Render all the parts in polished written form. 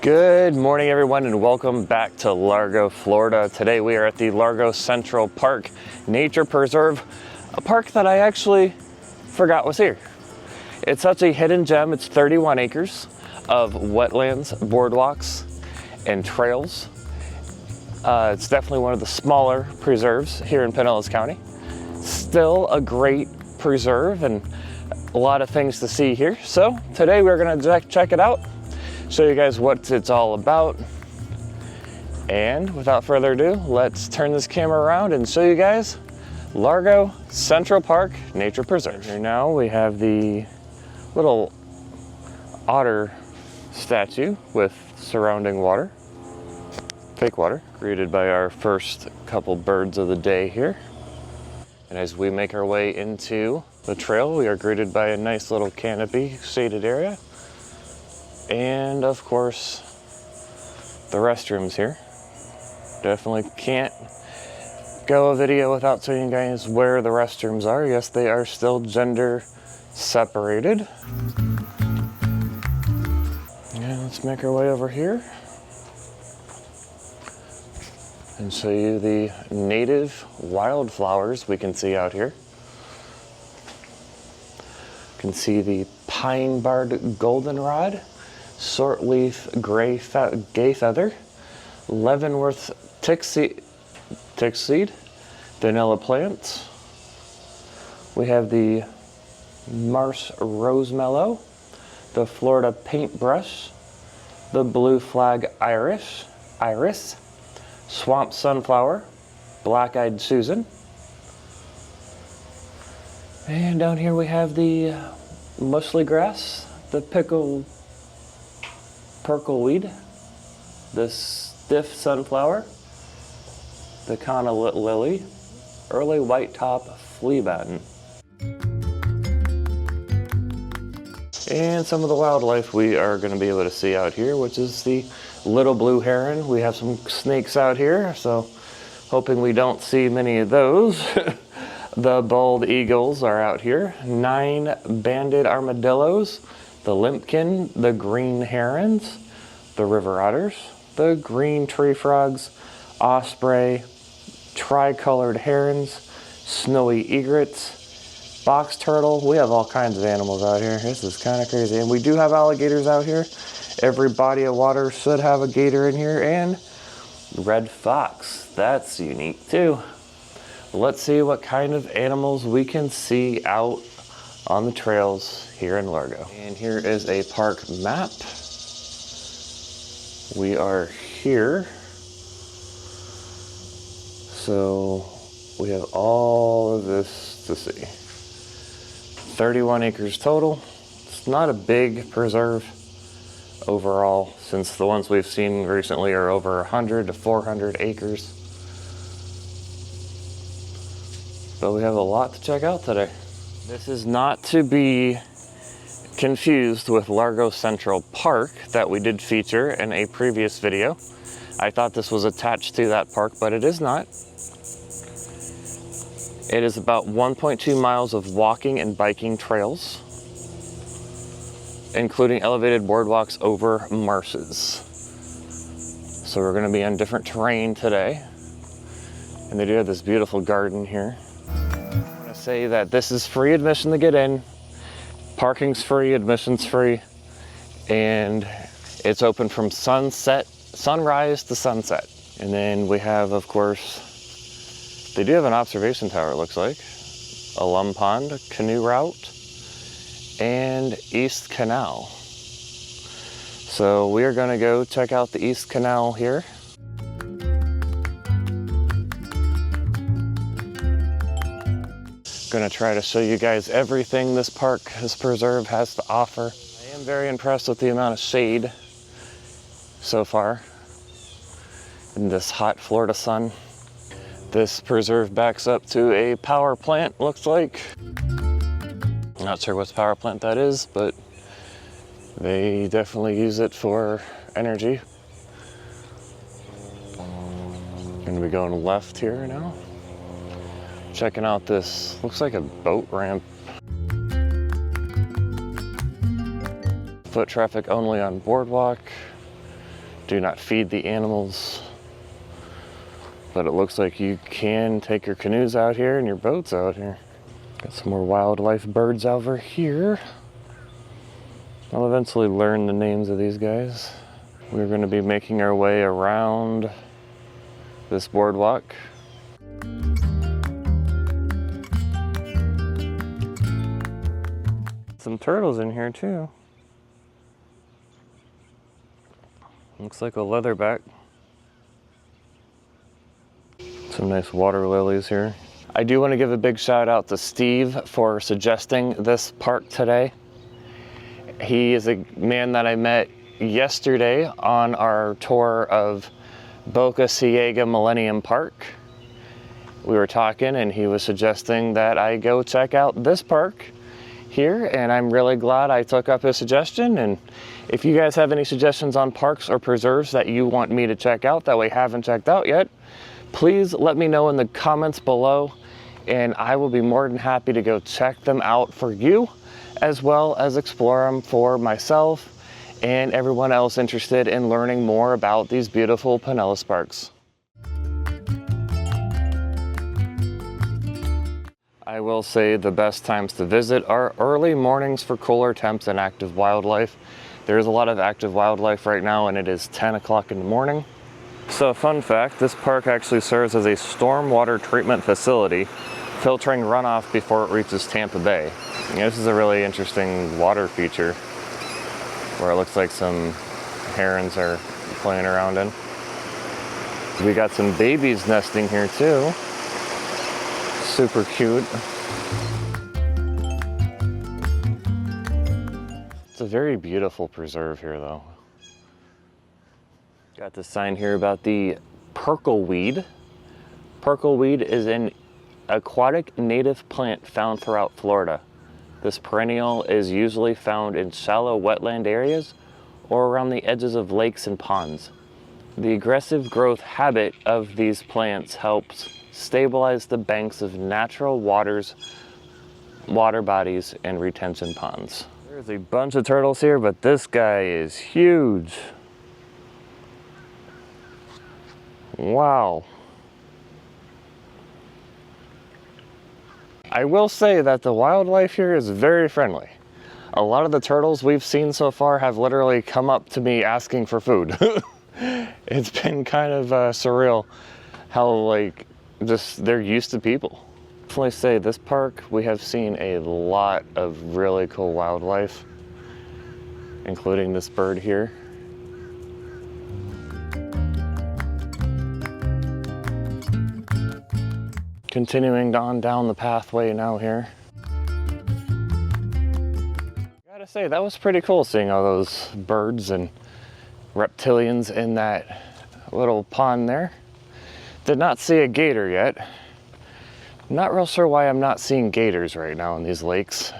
Good morning, everyone, and welcome back to Largo, Florida. Today we are at the Largo Central Park Nature Preserve, a park that I actually forgot was here. It's such a hidden gem. It's 31 acres of wetlands, boardwalks, and trails. It's definitely one of the smaller preserves here in Pinellas County. Still a great preserve and a lot of things to see here. So today we're going to check it out, show you guys what it's all about. And without further ado, let's turn this camera around and show you guys Largo Central Park Nature Preserve. Here now we have the little otter statue with surrounding water, fake water, greeted by our first couple birds of the day here. And as we make our way into the trail, we are greeted by a nice little canopy shaded area. And of course, the restrooms here. Definitely can't go a video without showing you guys where the restrooms are. Yes, they are still gender separated. And let's make our way over here and show you the native wildflowers we can see out here. You can see the pine-barred goldenrod, short-leaf gay feather, Leavenworth tickseed, vanilla plants. We have the marsh rosemallow, the Florida paintbrush, the blue flag iris, swamp sunflower, black-eyed Susan. And down here we have the mushly grass, the perkleweed, the stiff sunflower, the canna lily, early white top flea batten. And some of the wildlife we are going to be able to see out here, which is the little blue heron. We have some snakes out here, so hoping we don't see many of those. The bald eagles are out here, 9 banded armadillos, the limpkin, the green herons, the river otters, the green tree frogs, osprey, tricolored herons, snowy egrets, box turtle. We have all kinds of animals out here. This is kind of crazy. And we do have alligators out here. Every body of water should have a gator in here, and red fox. That's unique too. Let's see what kind of animals we can see out on the trails here in Largo. And here is a park map. We are here. So we have all of this to see. 31 acres total. It's not a big preserve overall, since the ones we've seen recently are over 100 to 400 acres. But we have a lot to check out today. This is not to be confused with Largo Central Park that we did feature in a previous video. I thought this was attached to that park, but it is not. It is about 1.2 miles of walking and biking trails, including elevated boardwalks over marshes. So we're going to be on different terrain today. And they do have this beautiful garden here. I want to say that this is free admission to get in. Parking's free, admission's free. And it's open from sunrise to sunset. And then we have, of course, they do have an observation tower, it looks like. A Lum Pond, a canoe route, and East Canal. So we are going to go check out the East Canal here. Going to try to show you guys everything this preserve has to offer. I am very impressed with the amount of shade so far in this hot Florida sun. This preserve backs up to a power plant, looks like. Not sure what power plant that is, but they definitely use it for energy. Gonna be going left here now. Checking out this, looks like a boat ramp. Foot traffic only on boardwalk. Do not feed the animals. But it looks like you can take your canoes out here and your boats out here. Got some more wildlife birds over here. I'll eventually learn the names of these guys. We're going to be making our way around this boardwalk. Some turtles in here too. Looks like a leatherback. Some nice water lilies here. I do want to give a big shout out to Steve for suggesting this park today. He is a man that I met yesterday on our tour of Boca Ciega Millennium Park. We were talking and he was suggesting that I go check out this park here, and I'm really glad I took up his suggestion. And if you guys have any suggestions on parks or preserves that you want me to check out that we haven't checked out yet, please let me know in the comments below, and I will be more than happy to go check them out for you, as well as explore them for myself and everyone else interested in learning more about these beautiful Pinellas parks. I will say the best times to visit are early mornings for cooler temps and active wildlife. There's a lot of active wildlife right now, and it is 10 o'clock in the morning. So fun fact, this park actually serves as a stormwater treatment facility, filtering runoff before it reaches Tampa Bay. This is a really interesting water feature where it looks like some herons are playing around in. We got some babies nesting here too. Super cute. It's a very beautiful preserve here though. Got the sign here about the perkleweed. Perkleweed is an aquatic native plant found throughout Florida. This perennial is usually found in shallow wetland areas or around the edges of lakes and ponds. The aggressive growth habit of these plants helps stabilize the banks of natural waters, water bodies, and retention ponds. There's a bunch of turtles here, but this guy is huge. Wow. I will say that the wildlife here is very friendly. A lot of the turtles we've seen so far have literally come up to me asking for food. It's been kind of surreal how like just they're used to people. Definitely say this park, we have seen a lot of really cool wildlife, including this bird here. Continuing on down the pathway now here. Gotta say, that was pretty cool seeing all those birds and reptilians in that little pond there. Did not see a gator yet. Not real sure why I'm not seeing gators right now in these lakes,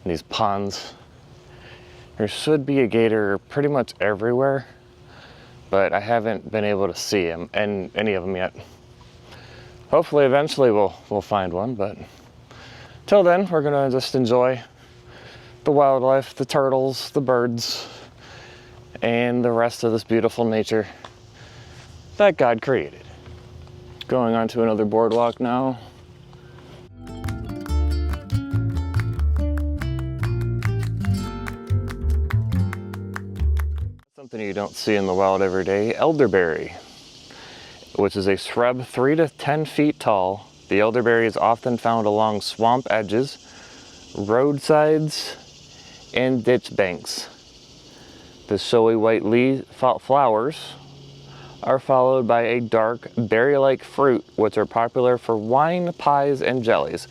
in these ponds. There should be a gator pretty much everywhere, but I haven't been able to see him and any of them yet. Hopefully eventually we'll find one, but till then we're gonna just enjoy the wildlife, the turtles, the birds, and the rest of this beautiful nature that God created. Going on to another boardwalk now. Something you don't see in the wild every day, elderberry, which is a shrub 3 to 10 feet tall. The elderberry is often found along swamp edges, roadsides, and ditch banks. The showy white flowers are followed by a dark berry-like fruit, which are popular for wine, pies, and jellies.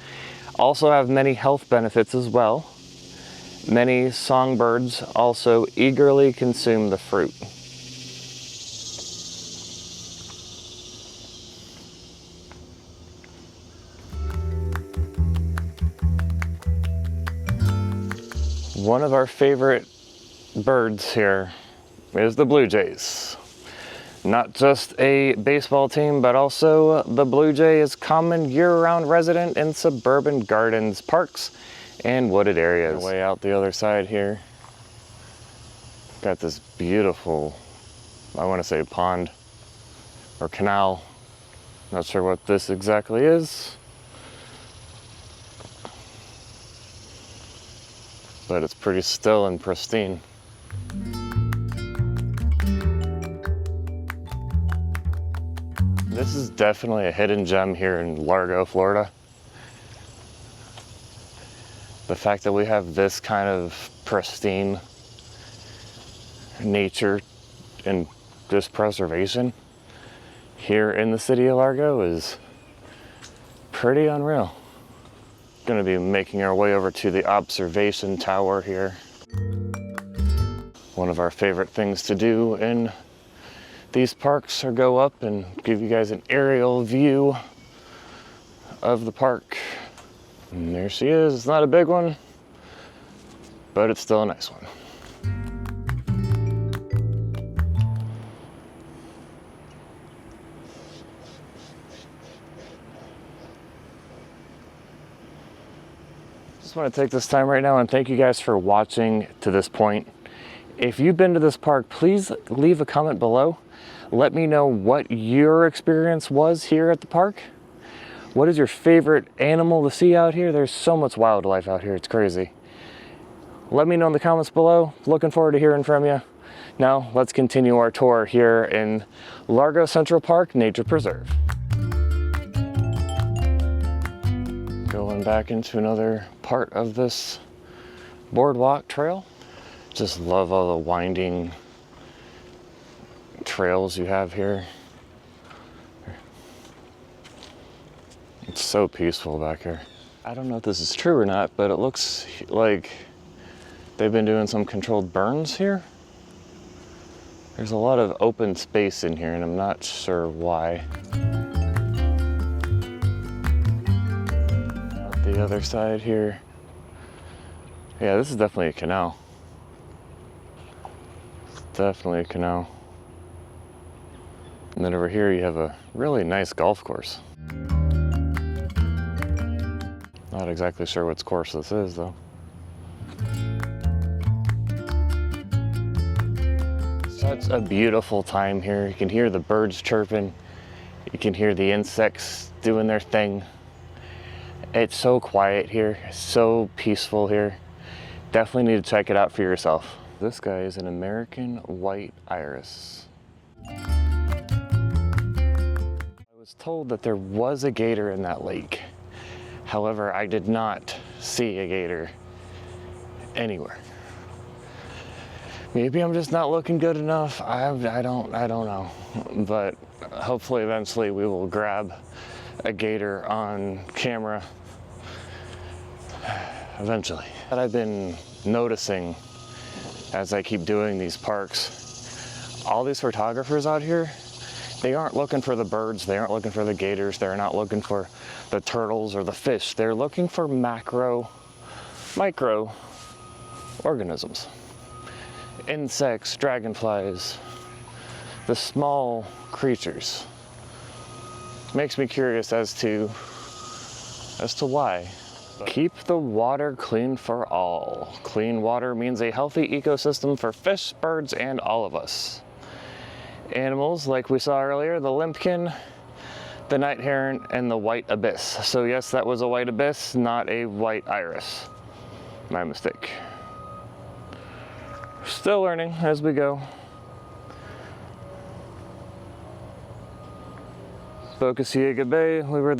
Also have many health benefits as well. Many songbirds also eagerly consume the fruit. One of our favorite birds here is the blue jays. Not just a baseball team, but also the blue jay is common year-round resident in suburban gardens, parks, and wooded areas. Way out the other side here, got this beautiful I want to say pond or canal. Not sure what this exactly is, but it's pretty still and pristine. This is definitely a hidden gem here in Largo, Florida. The fact that we have this kind of pristine nature and just preservation here in the city of Largo is pretty unreal. Going to be making our way over to the observation tower here. One of our favorite things to do in these parks are go up and give you guys an aerial view of the park. And there she is. It's not a big one, but it's still a nice one. Just want to take this time right now and thank you guys for watching to this point. If you've been to this park, please leave a comment below. Let me know what your experience was here at the park. What is your favorite animal to see out here? There's so much wildlife out here, it's crazy. Let me know in the comments below. Looking forward to hearing from you. Now, let's continue our tour here in Largo Central Park Nature Preserve. Going back into another part of this boardwalk trail. Just love all the winding trails you have here. It's so peaceful back here. I don't know if this is true or not, but it looks like they've been doing some controlled burns here. There's a lot of open space in here and I'm not sure why. Out the other side here. Yeah, this is definitely a canal. Definitely a canal. And then over here you have a really nice golf course. Not exactly sure which course this is though. Such a beautiful time here. You can hear the birds chirping. You can hear the insects doing their thing. It's so quiet here, so peaceful here. Definitely need to check it out for yourself. This guy is an American white iris. I was told that there was a gator in that lake. However, I did not see a gator anywhere. Maybe I'm just not looking good enough. I don't know. But hopefully eventually we will grab a gator on camera. Eventually. But I've been noticing as I keep doing these parks, all these photographers out here, they aren't looking for the birds, they aren't looking for the gators, they're not looking for the turtles or the fish. They're looking for micro organisms. Insects, dragonflies, the small creatures. Makes me curious as to why. Keep the water clean for all. Clean water means a healthy ecosystem for fish, birds, and all of us. Animals like we saw earlier, the limpkin, the night heron, and the white ibis. So yes, that was a white ibis, not a white iris. My mistake. Still learning as we go. Boca Ciega Bay, we were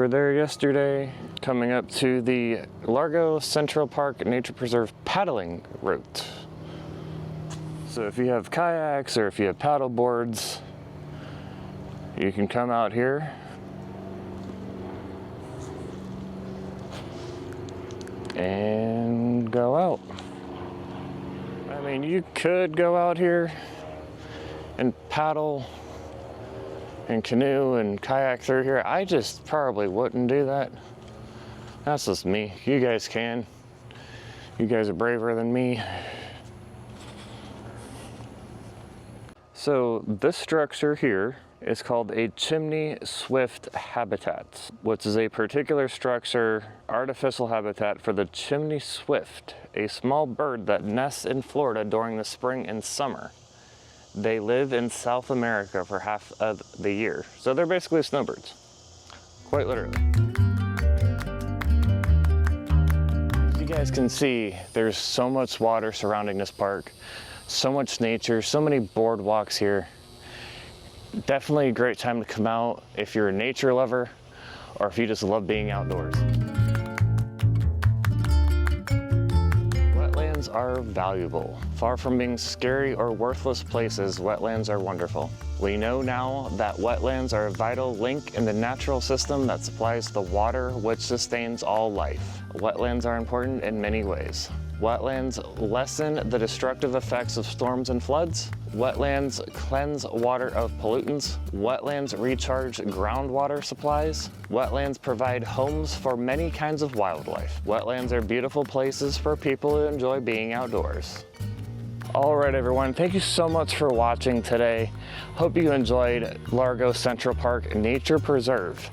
there yesterday. Coming up to the Largo Central Park Nature Preserve paddling route. So if you have kayaks or if you have paddle boards, you can come out here and go out. I mean, you could go out here and paddle and canoe and kayak through here. I just probably wouldn't do that. That's just me. You guys can. You guys are braver than me. So this structure here is called a chimney swift habitat, which is a particular structure, artificial habitat for the chimney swift, a small bird that nests in Florida during the spring and summer. They live in South America for half of the year. So they're basically snowbirds, quite literally. As you guys can see, there's so much water surrounding this park, so much nature, so many boardwalks here. Definitely a great time to come out if you're a nature lover or if you just love being outdoors. Wetlands are valuable. Far from being scary or worthless places, wetlands are wonderful. We know now that wetlands are a vital link in the natural system that supplies the water which sustains all life. Wetlands are important in many ways. Wetlands lessen the destructive effects of storms and floods. Wetlands cleanse water of pollutants. Wetlands recharge groundwater supplies. Wetlands provide homes for many kinds of wildlife. Wetlands are beautiful places for people who enjoy being outdoors. All right, everyone, thank you so much for watching today. Hope you enjoyed Largo Central Park Nature Preserve.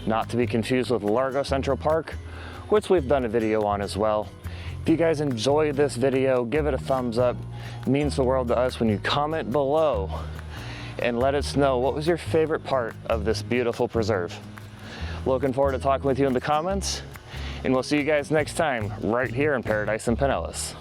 Not to be confused with Largo Central Park, which we've done a video on as well. If you guys enjoyed this video, give it a thumbs up. It means the world to us when you comment below and let us know what was your favorite part of this beautiful preserve. Looking forward to talking with you in the comments, and we'll see you guys next time right here in Paradise in Pinellas.